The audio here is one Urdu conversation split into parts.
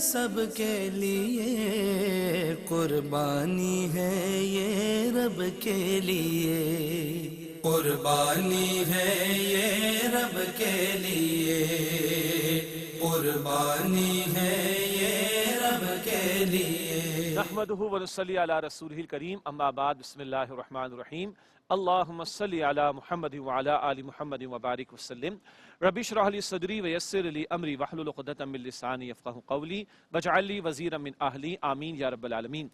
سب کے لیے، قربانی ہے یہ رب کے لیے، قربانی ہے یہ رب کے لیے، قربانی ہے یہ رب کے لیے۔ نحمدہ ونصلی علی رسولہ الکریم، اما بعد، بسم اللہ الرحمن الرحیم۔ اللہم صلی علی محمد وعلی آل محمد وبارک وسلم۔ رب اشرح لی صدری ویسر لی امری واحلل عقدۃ من لسانی یفقہوا قولی واجعل لی وزیرا من اہلی، آمین یا رب العالمین۔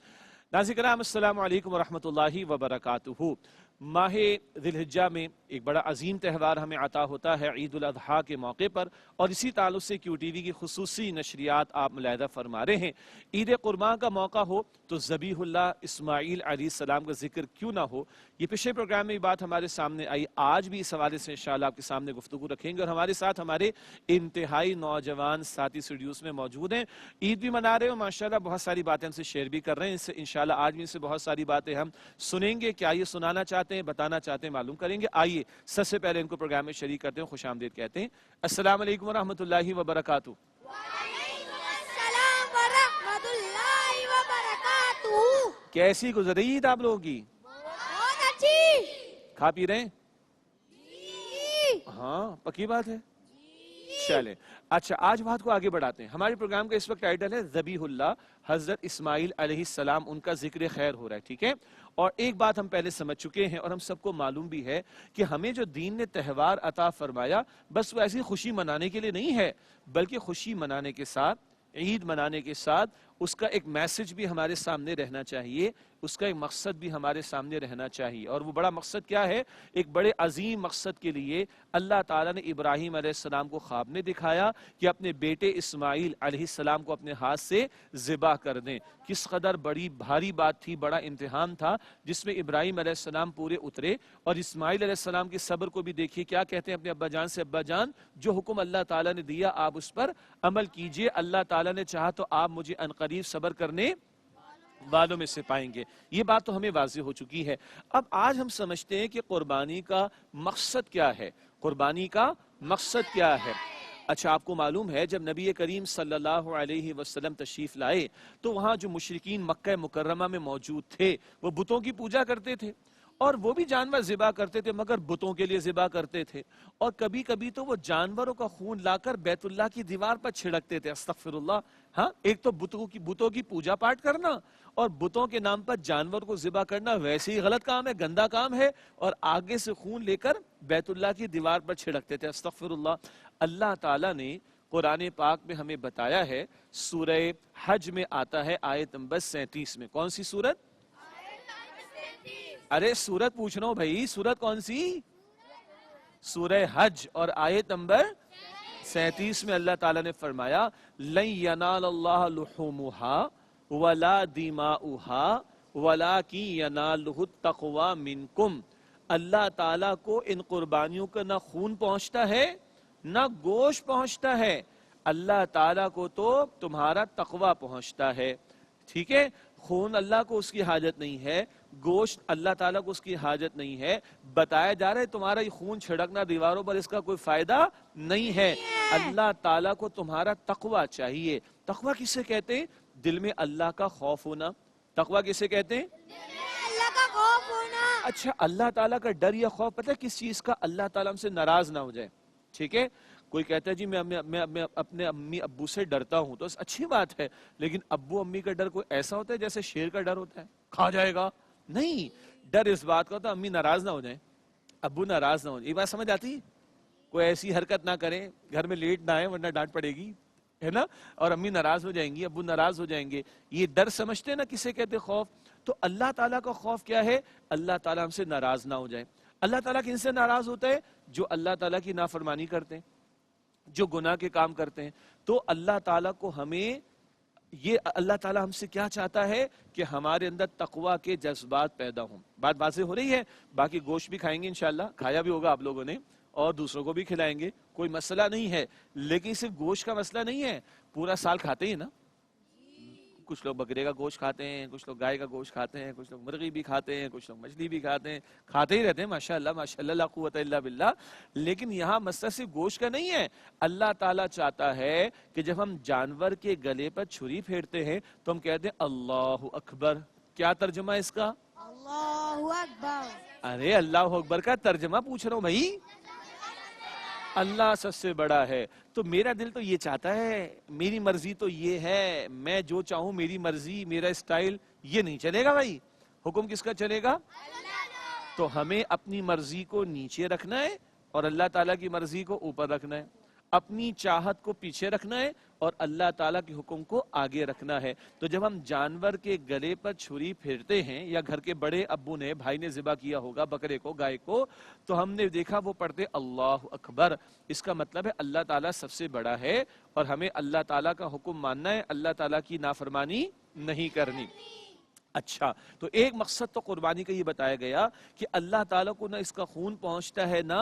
ناظرین کرام، السلام علیکم ورحمۃ اللہ وبرکاتہ۔ ماہ ذی الحجہ میں ایک بڑا عظیم تہوار ہمیں عطا ہوتا ہے عید الاضحیٰ کے موقع پر، اور اسی تعلق سے کیو ٹی وی کی خصوصی نشریات آپ ملاحظہ فرما رہے ہیں۔ عید قربان کا موقع ہو تو ذبیح اللہ اسماعیل علیہ السلام کا ذکر کیوں نہ ہو۔ یہ پچھلے پروگرام میں یہ بات ہمارے سامنے آئی، آج بھی اس حوالے سے انشاءاللہ آپ کے سامنے گفتگو رکھیں گے، اور ہمارے ساتھ ہمارے انتہائی نوجوان ساتھی اسٹوڈیوز میں موجود ہیں، عید بھی منا رہے ہیں اور ماشاءاللہ بہت ساری باتیں ہم سے شیئر بھی کر رہے ہیں۔ اس سے انشاءاللہ آج بھی ان سے بہت ساری باتیں ہم سنیں گے، کیا یہ سنانا چاہتے ہیں، بتانا چاہتے ہیں، معلوم کریں گے۔ آئیے سب سے پہلے ان کو پروگرام میں شریک کرتے ہیں، خوش آمدید کہتے ہیں۔ السلام علیکم ورحمۃ اللہ وبرکاتہ۔ وعلیکم السلام ورحمۃ اللہ وبرکاتہ۔ کیسی گزر رہی عید آپ لوگوں کی؟ بہت اچھی۔ کھا پی رہے ہیں؟ جی۔ ہاں، پکی بات ہے۔ چلیں اچھا، آج بات کو آگے بڑھاتے ہیں۔ ہمارے پروگرام کا اس وقت ٹائٹل ہے ذبیح اللہ، حضرت اسماعیل علیہ السلام، ان کا ذکر خیر ہو رہا ہے، ٹھیک ہے۔ اور ایک بات ہم پہلے سمجھ چکے ہیں اور ہم سب کو معلوم بھی ہے کہ ہمیں جو دین نے تہوار عطا فرمایا، بس وہ ایسی خوشی منانے کے لیے نہیں ہے، بلکہ خوشی منانے کے ساتھ، عید منانے کے ساتھ اس کا ایک میسج بھی ہمارے سامنے رہنا چاہیے، اس کا ایک مقصد بھی ہمارے سامنے رہنا چاہیے۔ اور وہ بڑا مقصد کیا ہے؟ ایک بڑے عظیم مقصد کے لیے اللہ تعالیٰ نے ابراہیم علیہ السلام کو خواب میں دکھایا کہ اپنے بیٹے اسماعیل علیہ السلام کو اپنے ہاتھ سے ذبح کر دیں۔ کس قدر بڑی بھاری بات تھی، بڑا امتحان تھا جس میں ابراہیم علیہ السلام پورے اترے، اور اسماعیل علیہ السلام کے صبر کو بھی دیکھیے، کیا کہتے ہیں اپنے ابا جان سے، ابا جان جو حکم اللہ تعالیٰ نے دیا آپ اس پر عمل کیجئے، اللہ تعالیٰ نے چاہا تو آپ مجھے عنقریب صبر کرنے والوں میں سے پائیں گے۔ یہ بات تو ہمیں واضح ہو چکی ہے۔ اب آج ہم سمجھتے ہیں کہ قربانی کا مقصد کیا ہے، قربانی کا مقصد کیا ہے۔ اچھا، آپ کو معلوم ہے جب نبی کریم صلی اللہ علیہ وسلم تشریف لائے تو وہاں جو مشرکین مکہ مکرمہ میں موجود تھے وہ بتوں کی پوجا کرتے تھے، اور وہ بھی جانور ذبح کرتے تھے مگر بتوں کے لیے ذبح کرتے تھے، اور کبھی کبھی تو وہ جانوروں کا خون لا کر بیت اللہ کی دیوار پر چھڑکتے تھے۔ استغفر اللہ۔ ہاں، ایک تو بتوں کی پوجا پاٹ کرنا اور بتوں کے نام پر جانور کو ذبح کرنا ویسے ہی غلط کام ہے، گندا کام ہے، اور آگے سے خون لے کر بیت اللہ کی دیوار پر چھڑکتے تھے۔ استغفر اللہ۔ اللہ تعالیٰ نے قرآن پاک میں ہمیں بتایا ہے، سورہ حج میں آتا ہے آیت نمبر 37 میں۔ کون سی سورت؟ ارے سورت پوچھ رہا ہوں بھائی، سورت کون سی؟ سورہ حج، اور آیت نمبر 37 میں اللہ تعالیٰ نے فرمایا لن ینال اللہ لحومها ولا دماؤها ولکن ینالہ التقوی منکم۔ اللہ تعالیٰ کو ان قربانیوں کا نہ خون پہنچتا ہے نہ گوشت پہنچتا ہے، اللہ تعالیٰ کو تو تمہارا تقوی پہنچتا ہے، ٹھیک ہے۔ خون اللہ کو اس کی حاجت نہیں ہے، گوشت اللہ تعالیٰ کو اس کی حاجت نہیں ہے۔ بتایا جا رہا ہے تمہارا یہ خون چھڑکنا دیواروں پر، اس کا کوئی فائدہ نہیں ہے۔ اللہ تعالیٰ کو تمہارا تقوی چاہیے۔ تقوی کسے کہتے ہیں؟ دل میں اللہ کا خوف ہونا۔ تقوی کسے کہتے ہیں؟ اللہ کا خوف ہونا۔ اچھا، اللہ تعالیٰ کا ڈر یا خوف پتہ ہے کس چیز کا؟ اللہ تعالیٰ ہم سے ناراض نہ ہو جائے، ٹھیک ہے۔ کوئی کہتا ہے جی میں اپنے امی ابو سے ڈرتا ہوں، تو اچھی بات ہے، لیکن ابو امی کا ڈر کوئی ایسا ہوتا ہے جیسے شیر کا ڈر ہوتا ہے، کھا جائے گا؟ نہیں، ڈر اس بات کا ہوتا ہے امی ناراض نہ ہو جائیں، ابو ناراض نہ ہو جائیں۔ یہ بات سمجھ آتی ہے؟ کوئی ایسی حرکت نہ کریں، گھر میں لیٹ نہ آئے ورنہ ڈانٹ پڑے گی، ہے نا، اور امی ناراض ہو جائیں گی، ابو ناراض ہو جائیں گے۔ یہ ڈر سمجھتے ہیں نا کسے کہتے خوف؟ تو اللہ تعالیٰ کا خوف کیا ہے؟ اللہ تعالیٰ ہم سے ناراض نہ ہو جائے۔ اللہ تعالیٰ کن سے ناراض ہوتا ہے؟ جو اللہ تعالیٰ کی نافرمانی کرتے ہیں، جو گناہ کے کام کرتے ہیں۔ تو اللہ تعالیٰ کو ہمیں یہ، اللہ تعالیٰ ہم سے کیا چاہتا ہے کہ ہمارے اندر تقوی کے جذبات پیدا ہوں۔ بات واضح ہو رہی ہے؟ باقی گوشت بھی کھائیں گے انشاءاللہ، کھایا بھی ہوگا آپ لوگوں نے، اور دوسروں کو بھی کھلائیں گے، کوئی مسئلہ نہیں ہے، لیکن صرف گوشت کا مسئلہ نہیں ہے، پورا سال کھاتے ہی نا، کچھ لوگ بکرے کا گوشت کھاتے ہیں، کچھ لوگ گائے کا گوشت کھاتے ہیں، کچھ لوگ مرغی بھی کھاتے ہیں، کچھ لوگ مچھلی بھی کھاتے ہیں، کھاتے ہی رہتے ہیں ماشاءاللہ لا قوت الا باللہ. لیکن یہاں مسئلہ صرف گوشت کا نہیں ہے. اللہ تعالیٰ چاہتا ہے کہ جب ہم جانور کے گلے پر چھری پھیرتے ہیں تو ہم کہتے ہیں اللہ اکبر. کیا ترجمہ ہے اس کا؟ اللہ اکبر. ارے اللہ اکبر کا ترجمہ پوچھ رہا ہوں بھائی. اللہ سب سے بڑا ہے. تو میرا دل تو یہ چاہتا ہے، میری مرضی تو یہ ہے، میں جو چاہوں میری مرضی، میرا اسٹائل. یہ نہیں چلے گا بھائی. حکم کس کا چلے گا؟ تو ہمیں اپنی مرضی کو نیچے رکھنا ہے اور اللہ تعالیٰ کی مرضی کو اوپر رکھنا ہے. اپنی چاہت کو پیچھے رکھنا ہے اور اللہ تعالیٰ کے حکم کو آگے رکھنا ہے. تو جب ہم جانور کے گلے پر چھری پھیرتے ہیں، یا گھر کے بڑے ابو نے، بھائی نے ذبح کیا ہوگا بکرے کو، گائے کو، تو ہم نے دیکھا وہ پڑھتے اللہ اکبر. اس کا مطلب ہے اللہ تعالیٰ سب سے بڑا ہے اور ہمیں اللہ تعالیٰ کا حکم ماننا ہے، اللہ تعالیٰ کی نافرمانی نہیں کرنی. اچھا، تو ایک مقصد تو قربانی کا یہ بتایا گیا کہ اللہ تعالیٰ کو نہ اس کا خون پہنچتا ہے نہ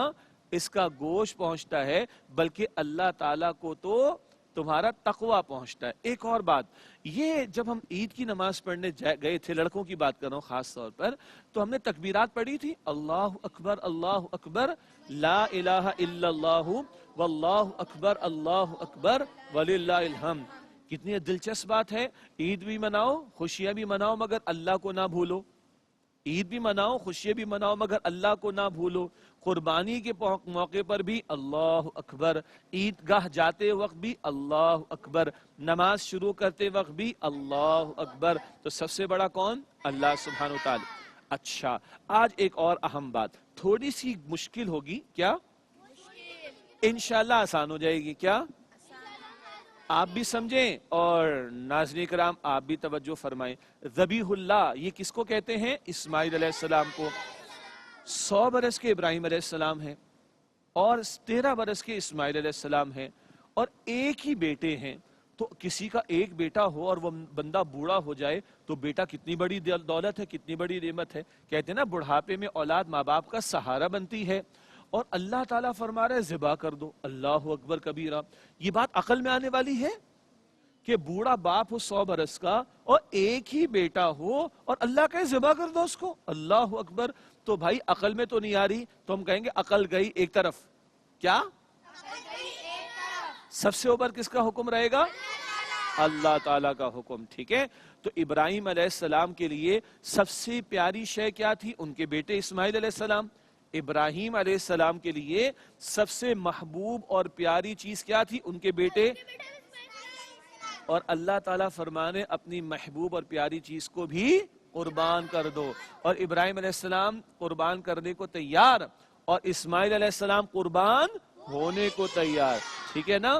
اس کا گوشت پہنچتا ہے، بلکہ اللہ تعالیٰ کو تو تمہارا تقوی پہنچتا ہے. ایک اور بات، یہ جب ہم عید کی نماز پڑھنے گئے تھے، لڑکوں کی بات کر رہا ہوں خاص طور پر، تو ہم نے تکبیرات پڑھی تھی، اللہ اکبر لا الہ الا اللہ واللہ اکبر وللہ الحمد. کتنی دلچسپ بات ہے. عید بھی مناؤ، خوشیاں بھی مناؤ، مگر اللہ کو نہ بھولو. عید بھی مناؤ، خوشیاں بھی مناؤ، مگر اللہ کو نہ بھولو. قربانی کے موقع پر بھی اللہ اکبر، عید گاہ جاتے وقت بھی اللہ اکبر، نماز شروع کرتے وقت بھی اللہ اکبر. تو سب سے بڑا کون؟ اللہ سبحانہ وتعالی. اچھا، آج ایک اور اہم بات، تھوڑی سی مشکل ہوگی. کیا؟ انشاءاللہ آسان ہو جائے گی. کیا آپ بھی سمجھیں اور ناظرین کرام آپ بھی توجہ فرمائیں. ذبیح اللہ یہ کس کو کہتے ہیں؟ اسماعیل علیہ السلام کو. 100 برس کے ابراہیم علیہ السلام ہیں اور 13 برس کے اسماعیل علیہ السلام ہیں اور ایک ہی بیٹے ہیں. تو کسی کا ایک بیٹا ہو اور وہ بندہ بوڑھا ہو جائے تو بیٹا کتنی بڑی دولت ہے، کتنی بڑی نعمت ہے. کہتے ہیں نا بڑھاپے میں اولاد ماں باپ کا سہارا بنتی ہے. اور اللہ تعالیٰ فرما رہے ذبح کر دو، اللہ اکبر کبیرہ. یہ بات عقل میں آنے والی ہے کہ بوڑھا باپ ہو 100 برس کا اور ایک ہی بیٹا ہو اور اللہ کہے ذبح کر دو اس کو، اللہ اکبر. تو بھائی عقل میں تو نہیں آ رہی، تو ہم کہیں گے عقل گئی ایک طرف. کیا؟ سب سے اوپر کس کا حکم رہے گا؟ اللہ تعالیٰ کا حکم. ٹھیک ہے. تو ابراہیم علیہ السلام کے لیے سب سے پیاری شے کیا تھی؟ ان کے بیٹے اسماعیل علیہ السلام. ابراہیم علیہ السلام کے لیے سب سے محبوب اور پیاری چیز کیا تھی؟ ان کے بیٹے. اور اللہ تعالیٰ فرمانے اپنی محبوب اور پیاری چیز کو بھی قربان کر دو. اور ابراہیم علیہ السلام قربان کرنے کو تیار اور اسماعیل علیہ السلام قربان ہونے کو تیار. ٹھیک ہے نا.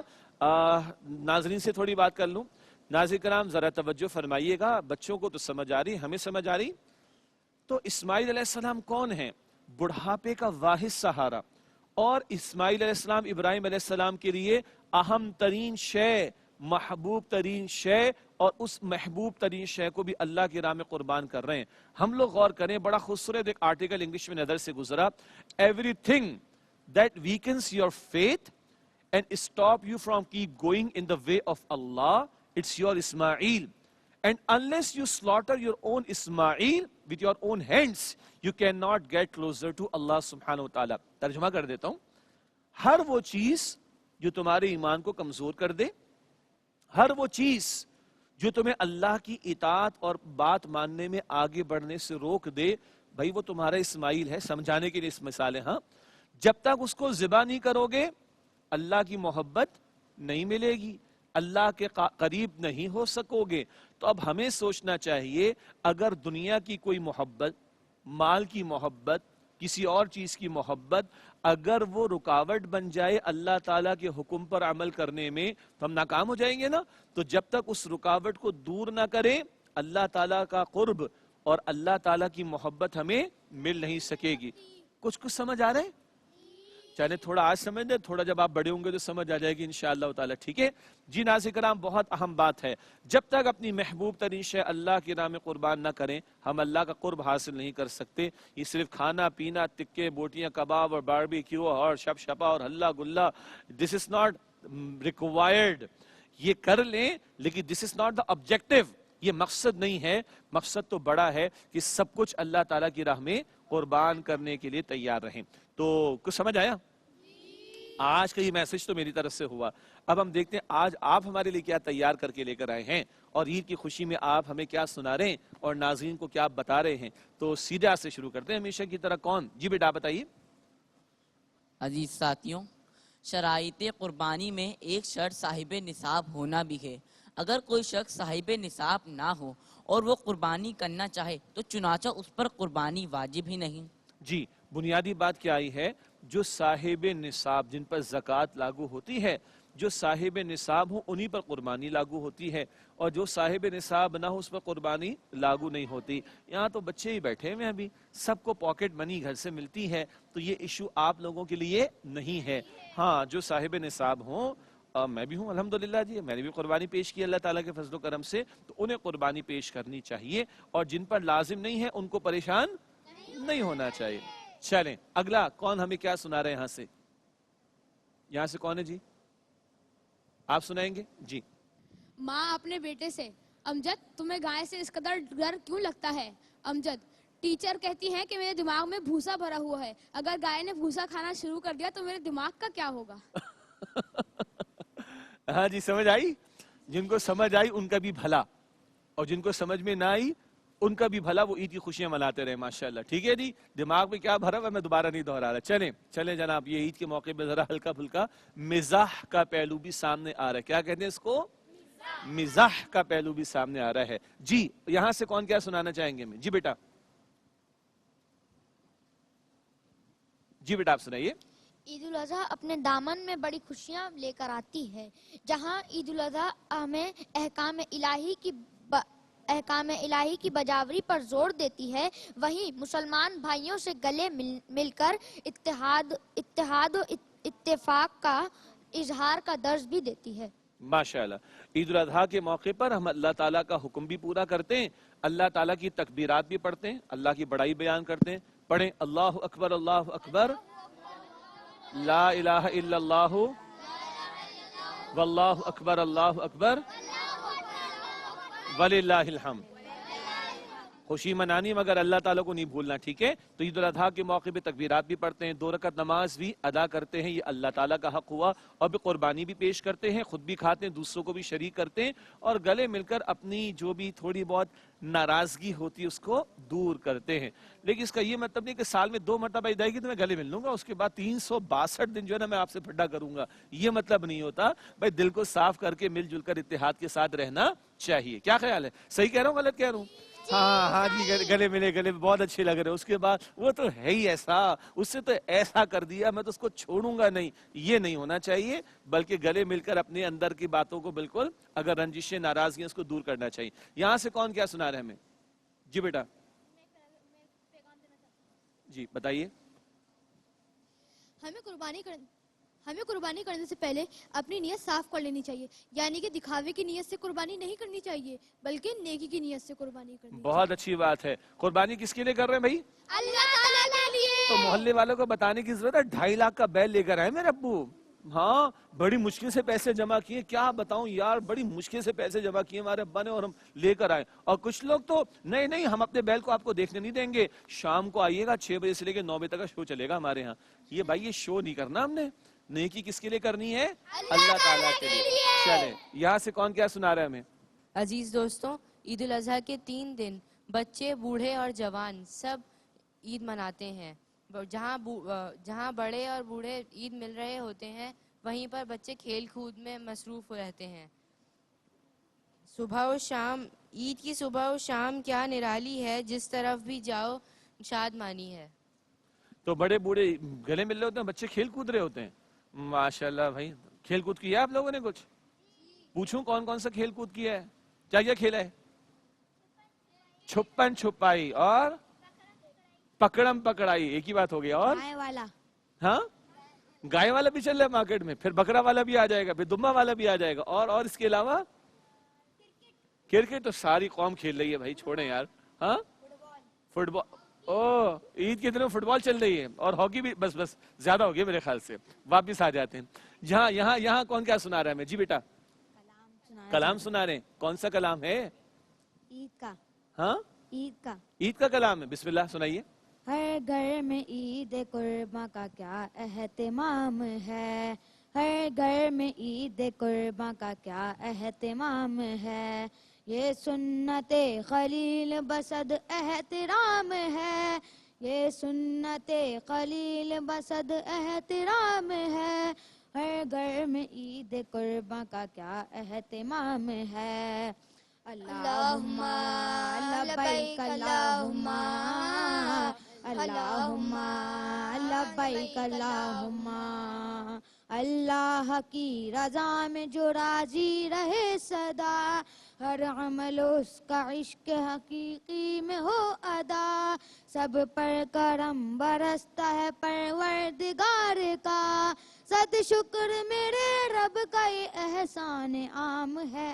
ناظرین سے تھوڑی بات کر لوں. ناظرین کرام ذرا توجہ فرمائیے گا، بچوں کو تو سمجھ آ رہی، ہمیں سمجھ آ رہی. تو اسماعیل علیہ السلام کون ہیں؟ بڑھاپے کا واحد سہارا. اور اسماعیل علیہ السلام ابراہیم علیہ السلام کے لیے اہم ترین شے، محبوب ترین شے، اور اس محبوب ترین شے کو بھی اللہ کی راہ میں قربان کر رہے ہیں. ہم لوگ غور کریں، بڑا خوبصورت ایک آرٹیکل انگلش میں نظر سے گزرا. Everything that weakens your faith and stop you from keep going in the way of Allah, it's your Ismail. And unless you slaughter your own Ismail with your own hands, you cannot get closer to Allah subhanahu wa ta'ala. ترجمہ کر دیتا ہوں. ہر وہ چیز جو تمہارے ایمان کو کمزور کر دے، ہر وہ چیز جو تمہیں اللہ کی اطاعت اور بات ماننے میں آگے بڑھنے سے روک دے، بھائی وہ تمہارا اسماعیل ہے. سمجھانے کے لیے اس مثال ہے. ہاں، جب تک اس کو ذبح نہیں کرو گے اللہ کی محبت نہیں ملے گی، اللہ کے قریب نہیں ہو سکو گے. تو اب ہمیں سوچنا چاہیے، اگر دنیا کی کوئی محبت، مال کی محبت، کسی اور چیز کی محبت، اگر وہ رکاوٹ بن جائے اللہ تعالیٰ کے حکم پر عمل کرنے میں تو ہم ناکام ہو جائیں گے نا. تو جب تک اس رکاوٹ کو دور نہ کریں اللہ تعالیٰ کا قرب اور اللہ تعالیٰ کی محبت ہمیں مل نہیں سکے گی. کچھ سمجھ آ رہے ہیں؟ چاہے تھوڑا آج سمجھ دیں، تھوڑا جب آپ بڑے ہوں گے تو سمجھ آ جائے گی انشاءاللہ تعالیٰ. ٹھیک ہے جی. ناظرین کرام بہت اہم بات ہے، جب تک اپنی محبوب ترین شے اللہ کی راہ میں قربان نہ کریں ہم اللہ کا قرب حاصل نہیں کر سکتے. یہ صرف کھانا پینا، تکے بوٹیاں کباب اور باربیکیو اور شپ شپا اور ہلا گلا، دس از ناٹ ریکوائرڈ. یہ کر لیں لیکن دس از ناٹ دا آبجیکٹو. یہ مقصد نہیں ہے، مقصد تو بڑا ہے کہ سب کچھ اللہ تعالیٰ کی راہ میں قربان کرنے کے لیے تیار رہیں۔ تو کچھ سمجھ آیا؟ آج کا یہ میسج تو میری طرف سے ہوا۔ اب ہم دیکھتے ہیں آج آپ ہمارے لیے کیا تیار کر کے لے کر آئے ہیں، اور عید کی خوشی میں آپ ہمیں کیا سنا رہے ہیں اور ناظرین کو کیا بتا رہے ہیں۔ تو سیدھا سے شروع کرتے ہیں ہمیشہ کی طرح۔ کون؟ جی بیٹا بتائیے۔ عزیز ساتھیوں، شرائط قربانی میں ایک شرط صاحب نصاب ہونا بھی ہے۔ اگر کوئی شخص صاحب نصاب نہ ہو اور وہ قربانی کرنا چاہے تو چنانچہ اس پر قربانی واجب ہی نہیں۔ جی، بنیادی بات کیا آئی ہے؟ جو صاحب نصاب، جن پر زکوٰۃ لاگو ہوتی ہے، جو صاحب نصاب ہوں انہی پر قربانی لاگو ہوتی ہے، اور جو صاحب نصاب نہ ہو اس پر قربانی لاگو نہیں ہوتی۔ یہاں تو بچے ہی بیٹھے ہوئے ہیں، ابھی سب کو پاکٹ منی گھر سے ملتی ہے، تو یہ ایشو آپ لوگوں کے لیے نہیں ہے۔ ہاں، جو صاحب نصاب ہوں، میں بھی ہوں الحمدللہ جی، میں نے بھی قربانی پیش کی اللہ تعالیٰ کے فضل و کرم سے، تو انہیں قربانی پیش کرنی چاہیے، اور جن پر لازم نہیں ہے ان کو پریشان نہیں ہونا چاہیے۔ چلیں اگلا، کون ہمیں کیا سنا رہے ہیں؟ یہاں سے کون ہے جی؟ آپ سنائیں گے جی۔ ماں اپنے بیٹے سے: امجد تمہیں گائے سے اس قدر ڈر کیوں لگتا ہے؟ امجد: ٹیچر کہتی ہیں کہ میرے دماغ میں بھوسا بھرا ہوا ہے، اگر گائے نے بھوسا کھانا شروع کر دیا تو میرے دماغ کا کیا ہوگا؟ ہاں جی، سمجھ آئی؟ جن کو سمجھ آئی ان کا بھی بھلا، اور جن کو سمجھ میں نہ آئی ان کا بھی بھلا، وہ عید کی خوشیاں مناتے رہے ماشاءاللہ۔ ٹھیک ہے جی، دماغ میں کیا بھرا ہوا میں دوبارہ نہیں دہرا رہا۔ چلیں جناب، یہ عید کے موقع پہ ذرا ہلکا پھلکا مزاح کا پہلو بھی سامنے آ رہا ہے۔ کیا کہتے ہیں اس کو؟ مزاح کا پہلو بھی سامنے آ رہا ہے جی۔ یہاں سے کون کیا سنانا چاہیں گے؟ جی بیٹا، جی بیٹا آپ سنائیے۔ عید الاضحیٰ اپنے دامن میں بڑی خوشیاں لے کر آتی ہے۔ جہاں عید الاضحیٰ ہمیں احکام الہی کی بجاوری پر زور دیتی ہے، وہیں مسلمان بھائیوں سے گلے مل کر اتحاد و اتفاق کا اظہار کا درس بھی دیتی ہے۔ ماشاءاللہ، عید الاضحیٰ کے موقع پر ہم اللہ تعالیٰ کا حکم بھی پورا کرتے ہیں، اللہ تعالیٰ کی تکبیرات بھی پڑھتے ہیں، اللہ کی بڑائی بیان کرتے ہیں۔ پڑھیں اللہ اکبر، اللہ اکبر، لا الہ الا اللہ، واللہ اکبر، اللہ اکبر، وللہ الحمد۔ خوشی منانی مگر اللہ تعالیٰ کو نہیں بھولنا، ٹھیک ہے؟ تو عید الاضحیٰ کے موقع پہ تکبیرات بھی پڑھتے ہیں، 2 رکعت نماز بھی ادا کرتے ہیں، یہ اللہ تعالیٰ کا حق ہوا، اور بھی قربانی بھی پیش کرتے ہیں، خود بھی کھاتے ہیں، دوسروں کو بھی شریک کرتے ہیں، اور گلے مل کر اپنی جو بھی تھوڑی بہت ناراضگی ہوتی ہے اس کو دور کرتے ہیں۔ لیکن اس کا یہ مطلب نہیں کہ سال میں 2 مرتبہ عید آئے گی تو میں گلے مل لوں گا، اس کے بعد 362 دن جو ہے نا میں آپ سے پھڈا کروں گا، یہ مطلب نہیں ہوتا۔ بھائی دل کو صاف کر کے مل جل کر اتحاد کے ساتھ رہنا چاہیے۔ کیا خیال ہے؟ صحیح کہہ رہا ہوں غلط کہہ رہا ہوں؟ ہاں جی، گلے ملے بہت اچھے لگ رہے۔ اس کے بعد وہ تو ہے ہی ایسا، اس سے تو ایسا کر دیا میں تو اس کو چھوڑوں گا نہیں، یہ نہیں ہونا چاہیے، بلکہ گلے مل کر اپنے اندر کی باتوں کو بالکل، اگر رنجشیں ناراضگیاں اس کو دور کرنا چاہیے۔ یہاں سے کون کیا سنا رہے ہیں ہمیں؟ جی بیٹا جی بتائیے۔ ہمیں قربانی کرنے سے پہلے اپنی نیت صاف کر لینی چاہیے، یعنی کہ دکھاوے کی نیت سے قربانی نہیں کرنی چاہیے بلکہ نیکی کی نیت سے قربانی کرنی چاہیے۔ بہت اچھی بات ہے۔ قربانی کس کے لیے کر رہے ہیں بھائی؟ اللہ تعالیٰ کے لیے۔ تو محلے والوں کو بتانے کی ضرورت ہے، 2.5 لاکھ کا بیل لے کر آئے میرے ابو۔ ہاں، بڑی مشکل سے پیسے جمع کیے، کیا بتاؤں یار، بڑی مشکل سے پیسے جمع کیے ہمارے ابا نے، اور ہم لے کر آئے۔ اور کچھ لوگ تو نہیں ہم اپنے بیل کو آپ کو دیکھنے نہیں دیں گے، شام کو آئیے گا 6 بجے سے لے کے 9 بجے تک کا شو چلے گا ہمارے ہاں۔ یہ بھائی یہ شو نہیں کرنا ہم نے، نیکی کس کے لیے کرنی ہے؟ اللہ تعالیٰ کے لیے۔ چلیں یہاں سے کون کیا سنا رہا ہے ہمیں؟ عزیز دوستوں، عید الاضحیٰ کے 3 دن بچے، بوڑھے اور جوان سب عید مناتے ہیں۔ جہاں بڑے اور بوڑھے عید مل رہے ہوتے ہیں، وہیں پر بچے کھیل کود میں مصروف رہتے ہیں۔ صبح و شام، عید کی صبح و شام کیا نرالی ہے، جس طرف بھی جاؤ شادمانی ہے۔ تو بڑے بوڑھے گلے مل رہے ہوتے ہیں، بچے کھیل کود رہے ہوتے ہیں۔ ماشاءاللہ بھائی، کھیل کود کیا آپ لوگوں نے؟ کچھ پوچھوں کون کون سا کھیل کود کیا ہے؟ کیا کھیلا ہے؟ چھپن چھپائی اور پکڑم پکڑائی، ایک ہی بات ہو گیا۔ اور گائے والا، ہاں، گائے والا بھی چل رہا ہے مارکیٹ میں، پھر بکرا والا بھی آ جائے گا، پھر دمبا والا بھی آ جائے گا، اور اس کے علاوہ کرکٹ تو ساری قوم کھیل رہی ہے بھائی، چھوڑیں یار۔ ہاں، فٹ بال، عید کے دنوں فٹ بال چل رہی ہے، اور ہاکی بھی، بس زیادہ ہو گیا میرے خیال سے، واپس آ جاتے ہیں۔ یہاں کون کیا سنا رہا ہے ہمیں؟ جی بیٹا کلام سنا رہے ہیں۔ کون سا کلام ہے؟ عید کا ہاں عید کا عید کا کلام ہے، بسم اللہ سنائیے. ہر گھر میں عید قرباں کا کیا اہتمام ہے، ہر گھر میں عید قرباں کا کیا اہتمام ہے، یہ سنت خلیل بسد احترام ہے، یہ سنت خلیل بسد احترام ہے، ہر گھر میں عید قرباں کا کیا اہتمام ہے. اللہم لبیک اللہم اللہم لبیک اللہم. اللہ کی رضا میں جو راضی رہے صدا، ہر عمل اس کا عشق حقیقی میں ہو ادا، سب پر کرم برستا ہے پروردگار کا، صد شکر میرے رب کا یہ احسان عام ہے،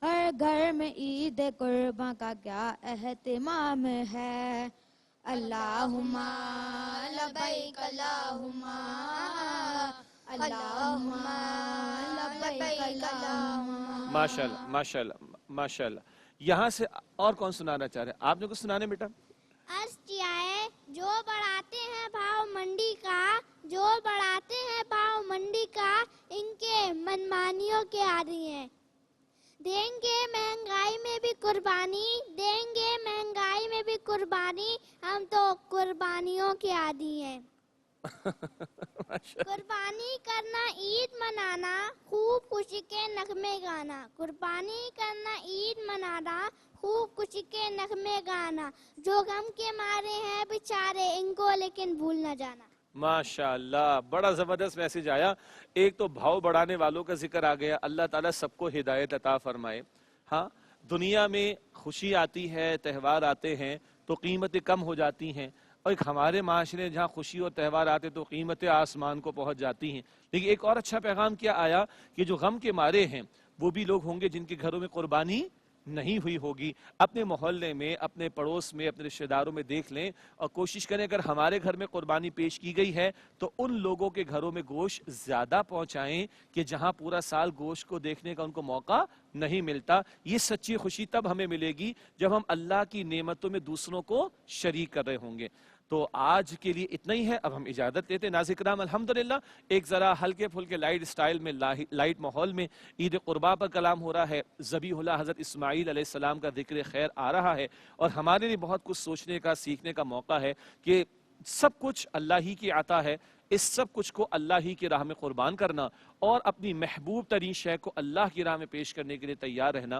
ہر گھر میں عید قرباں کا کیا اہتمام ہے. اللہم لبیک اللہم اللہم لبیک اللہم. ماشاءاللہ ماشاءاللہ ماشاءاللہ. یہاں سے اور کون سنانا چاہ رہے ہیں؟ آپ نے کچھ سنانے بیٹا؟ عرض کیا ہے جو بڑھاتے ہیں بھاؤ منڈی کا، جو بڑھاتے ہیں بھاؤ منڈی کا، ان کے منمانیوں کے عادی ہیں، دیں گے مہنگائی میں بھی قربانی، دیں گے مہنگائی میں بھی قربانی، ہم تو قربانیوں کے عادی ہیں. قربانی کرنا عید منانا، خوب خوشی کے نغمے گانا، قربانی کرنا عید منانا، خوب خوشی کے نغمے گانا، جو غم کے مارے ہیں بیچارے ان کو لیکن بھول نہ جانا. ماشاءاللہ بڑا زبردست میسج آیا. ایک تو بھاؤ بڑھانے والوں کا ذکر آ گیا. اللہ تعالیٰ سب کو ہدایت عطا فرمائے. ہاں دنیا میں خوشی آتی ہے، تہوار آتے ہیں تو قیمتیں کم ہو جاتی ہیں، اور ایک ہمارے معاشرے جہاں خوشی اور تہوار آتے تو قیمتیں آسمان کو پہنچ جاتی ہیں. لیکن ایک اور اچھا پیغام کیا آیا کہ جو غم کے مارے ہیں وہ بھی لوگ ہوں گے جن کے گھروں میں قربانی نہیں ہوئی ہوگی. اپنے محلے میں، اپنے پڑوس میں، اپنے رشتہ داروں میں دیکھ لیں اور کوشش کریں اگر ہمارے گھر میں قربانی پیش کی گئی ہے تو ان لوگوں کے گھروں میں گوشت زیادہ پہنچائیں کہ جہاں پورا سال گوشت کو دیکھنے کا ان کو موقع نہیں ملتا. یہ سچی خوشی تب ہمیں ملے گی جب ہم اللہ کی نعمتوں میں دوسروں کو شریک کر رہے ہوں گے. تو آج کے لیے اتنا ہی ہے. اب ہم اجازت لیتے ہیں. ناظرین کرام الحمدللہ ایک ذرا ہلکے پھلکے لائٹ سٹائل میں، لائٹ ماحول میں عید قربا پر کلام ہو رہا ہے. ذبیح اللہ حضرت اسماعیل علیہ السلام کا ذکر خیر آ رہا ہے، اور ہمارے لیے بہت کچھ سوچنے کا، سیکھنے کا موقع ہے کہ سب کچھ اللہ ہی کی عطا ہے. اس سب کچھ کو اللہ ہی کی راہ میں قربان کرنا اور اپنی محبوب ترین شے کو اللہ کی راہ میں پیش کرنے کے لیے تیار رہنا،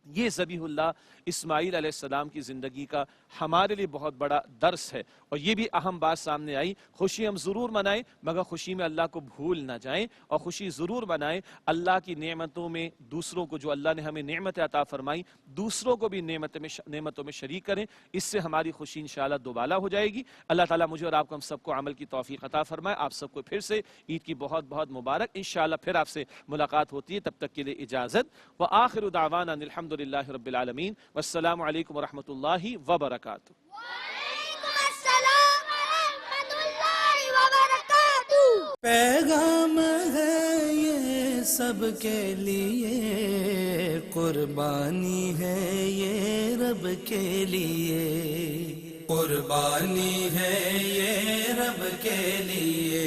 یہ ذبیح اللہ اسماعیل علیہ السلام کی زندگی کا ہمارے لیے بہت بڑا درس ہے. اور یہ بھی اہم بات سامنے آئی، خوشی ہم ضرور منائیں مگر خوشی میں اللہ کو بھول نہ جائیں، اور خوشی ضرور منائیں اللہ کی نعمتوں میں دوسروں کو، جو اللہ نے ہمیں نعمت عطا فرمائی، دوسروں کو بھی نعمتوں میں شریک کریں. اس سے ہماری خوشی انشاءاللہ دوبالا ہو جائے گی. اللہ تعالیٰ مجھے اور آپ کو، ہم سب کو عمل کی توفیق عطا فرمائے. آپ سب کو پھر سے عید کی بہت بہت مبارک. انشاءاللہ پھر آپ سے ملاقات ہوتی ہے. تب تک کے لیے اجازت. وآخر دعوانا الحمدللہ رب العالمین، والسلام علیکم ورحمۃ اللہ وبرکاتہ. وعلیکم السلام ورحمۃ اللہ وبرکاتہ. پیغام ہے یہ سب کے لیے، قربانی ہے یہ رب کے لیے، قربانی ہے یہ رب کے لیے،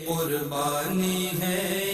قربانی ہے